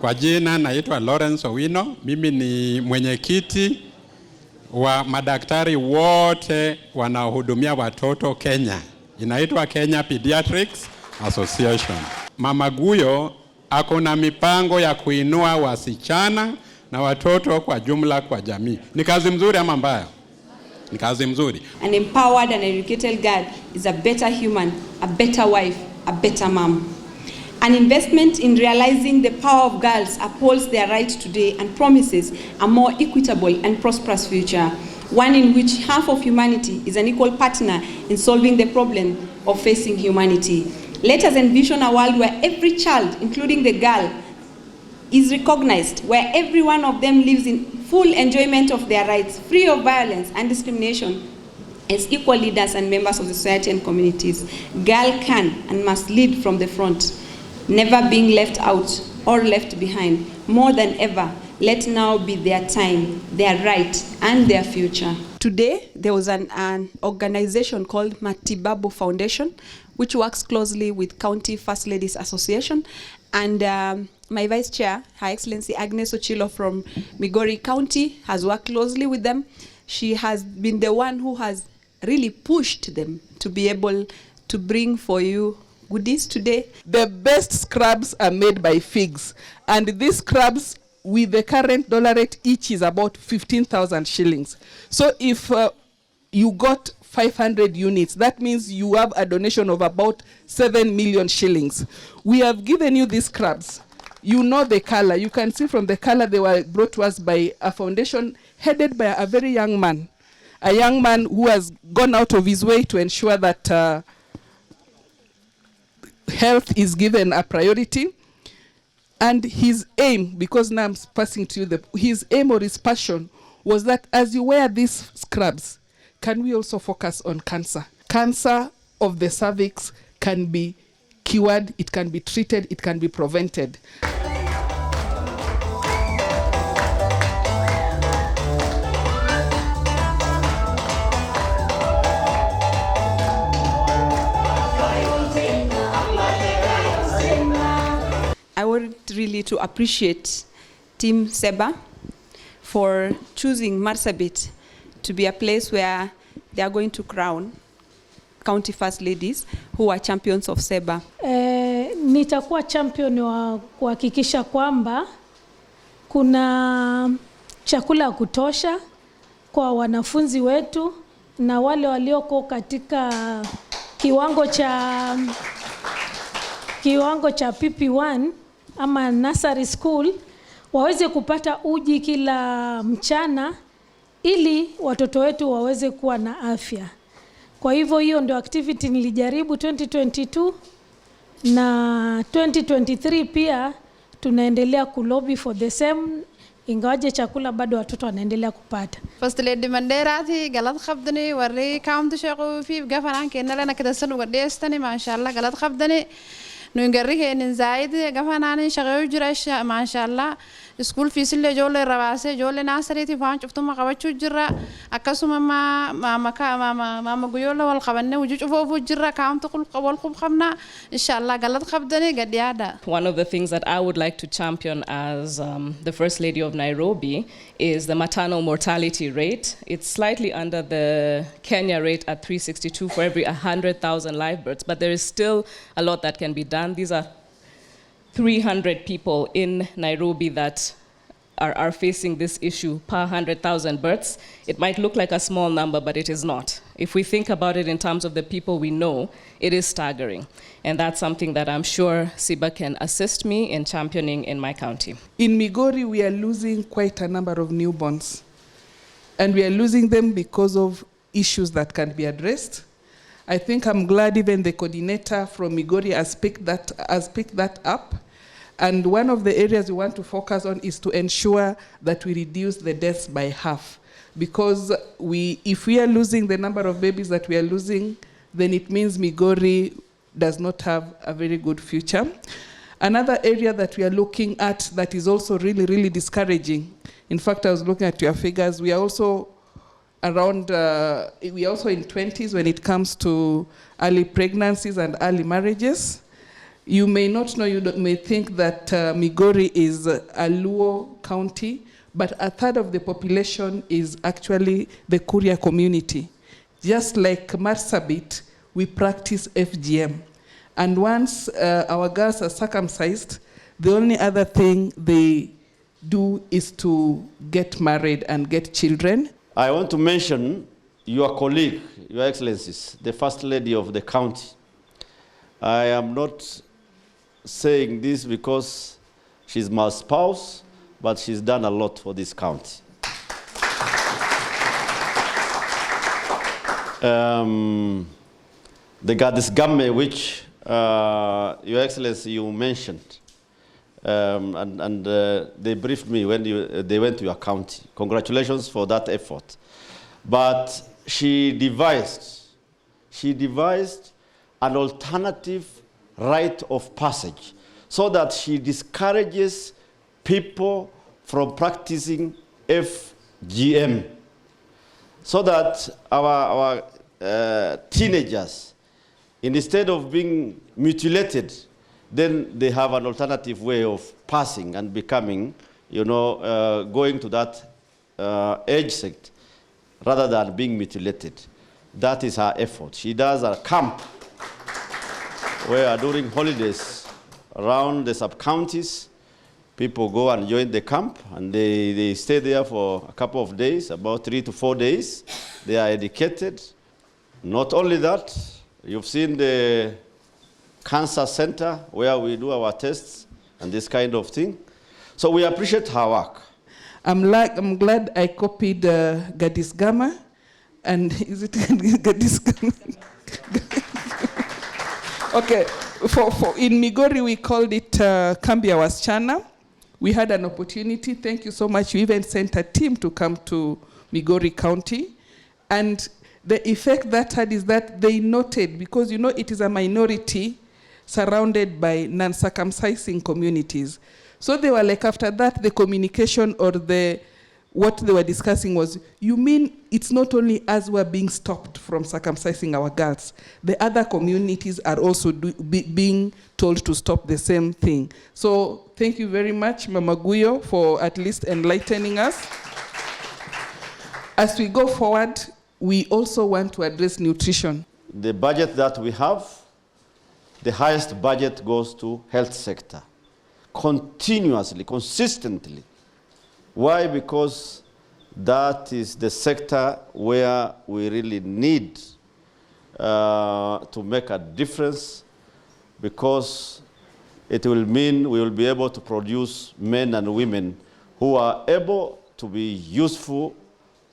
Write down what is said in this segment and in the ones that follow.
Kwa jina naitwa Lawrence Owino, mimi ni mwenyekiti wa madaktari wote wanaohudumia watoto Kenya. Inaitwa Kenya Pediatrics Association. Mama Guyo ako na mipango ya kuinua wasichana na watoto kwa jumla kwa jamii. Ni kazi mzuri ama mbaya? Ni kazi mzuri. An empowered and educated girl is a better human, a better wife, a better mom. An investment in realizing the power of girls upholds their rights today and promises a more equitable and prosperous future, one in which half of humanity is an equal partner in solving the problem of facing humanity. Let us envision a world where every child, including the girl, is recognized, where every one of them lives in full enjoyment of their rights, free of violence and discrimination, as equal leaders and members of the society and communities. Girl can and must lead from the front, never being left out or left behind. More than ever, let now be their time, their right, and their future. Today, there was an organization called Matibabu Foundation, which works closely with County First Ladies Association. And my Vice Chair, Her Excellency Agnes Ochilo from Migori County, has worked closely with them. She has been the one who has really pushed them to be able to bring for you goodies today. The best scrubs are made by figs, and these scrubs with the current dollar rate each is about 15,000 shillings. So if you got 500 units, that means you have a donation of about 7 million shillings. We have given you these scrubs. You know the color. You can see from the color they were brought to us by a foundation headed by a very young man. A young man who has gone out of his way to ensure that health is given a priority. And his aim, because now I'm passing to you, his aim or his passion was that as you wear these scrubs, can we also focus on cancer? Cancer of the cervix can be cured, it can be treated, it can be prevented. I want really to appreciate Team Seba for choosing Marsabit to be a place where they are going to crown County First Ladies who are champions of Seba. Nitakuwa champion wa kuhakikisha kwamba kuna chakula kutosha kwa wanafunzi wetu na wale walioko katika kiwango cha PP1 ama nursery school waweze kupata uji kila mchana ili watoto wetu waweze kuwa na afya. Kwa hivyo hiyo ndio activity nilijaribu 2022 na 2023 pia tunaendelea kulobby for the same, ingawaje chakula bado watoto wanaendelea kupata. First Lady Mandera thi galad khabdani warri county shaqo fi gafaran keena lana kada san wadheystani ma sha Allah galad khabdani nu ngarriheen zaid gafanani shaqo jira ma sha Allah school fees le jole rawase jole nasari ti faan cuftuma qabachu jira akasuma mama guyola wal qabanne wujuj fofu jira county qul qawal khub khamna inshallah galad khabdani gadiyada. One of the things that I would like to champion as the First Lady of Nairobi is the maternal mortality rate. It's slightly under the Kenya rate at 362 for every 100,000 live births, but there is still a lot that can be done. These are 300 people in Nairobi that are facing this issue per 100,000 births. It might look like a small number, but it is not. If we think about it in terms of the people we know, it is staggering. And that's something that I'm sure Siba can assist me in championing in my county. In Migori, we are losing quite a number of newborns. And we are losing them because of issues that can be addressed. I think I'm glad even the coordinator from Migori has picked that up. And one of the areas we want to focus on is to ensure that we reduce the deaths by half. Because if we are losing the number of babies that we are losing, then it means Migori does not have a very good future. Another area that we are looking at that is also really, really discouraging. In fact, I was looking at your figures. We are also we also in 20s when it comes to early pregnancies and early marriages. You may not know, may think that Migori is a Luo county, but a third of the population is actually the Kuria community. Just like Marsabit, we practice FGM. And once our girls are circumcised, the only other thing they do is to get married and get children. I want to mention your colleague, Your Excellencies, the First Lady of the county. I am not saying this because she's my spouse, but she's done a lot for this county. The Goddess Gamme, which Your Excellency you mentioned, and they briefed me when they went to your county. Congratulations for that effort. But she devised an alternative rite of passage so that she discourages people from practicing FGM, so that our teenagers, instead of being mutilated, then they have an alternative way of passing and becoming, going to that age sect rather than being mutilated. That is her effort. She does a camp where during holidays around the sub-counties, people go and join the camp, and they stay there for a couple of days, about 3 to 4 days. They are educated. Not only that, you've seen the cancer center where we do our tests and this kind of thing. So we appreciate her work. I'm glad I copied Goddess Gamma, and is it Goddess Gamma? Okay, in Migori we called it Kambia Wasichana. We had an opportunity, thank you so much. We even sent a team to come to Migori County, and the effect that had is that they noted, because it is a minority surrounded by non-circumcising communities. So they were like, after that, the communication or what they were discussing was, you mean it's not only us who are being stopped from circumcising our girls, the other communities are also being told to stop the same thing. So thank you very much, Mama Guyo, for at least enlightening us. As we go forward, we also want to address nutrition. The budget that we have, the highest budget goes to health sector. Continuously, consistently. Why? Because that is the sector where we really need to make a difference, because it will mean we will be able to produce men and women who are able to be useful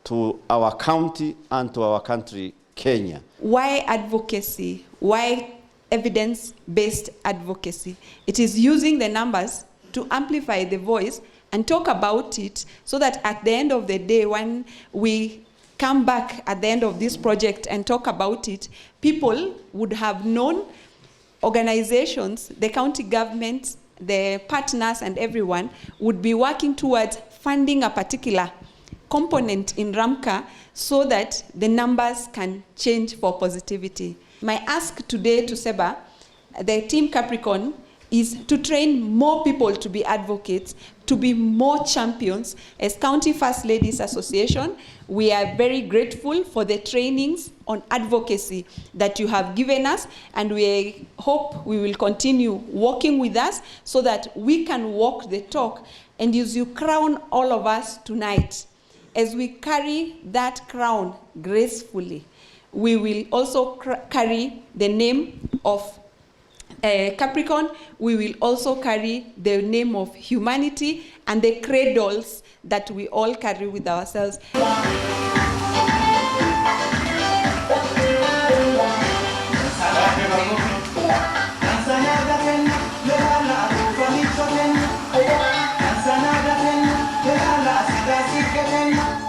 to our county and to our country, Kenya. Why advocacy? Why evidence-based advocacy? It is using the numbers to amplify the voice and talk about it, so that at the end of the day, when we come back at the end of this project and talk about it, people would have known, organizations, the county government, the partners and everyone would be working towards funding a particular component in Ramka so that the numbers can change for positivity. My ask today to Seba, the Team Capricorn, is to train more people to be advocates, to be more champions. As County First Ladies Association, we are very grateful for the trainings on advocacy that you have given us, and we hope we will continue working with us so that we can walk the talk. And as you crown all of us tonight, as we carry that crown gracefully, we will also carry the name of Capricorn. We will also carry the name of humanity and the cradles that we all carry with ourselves.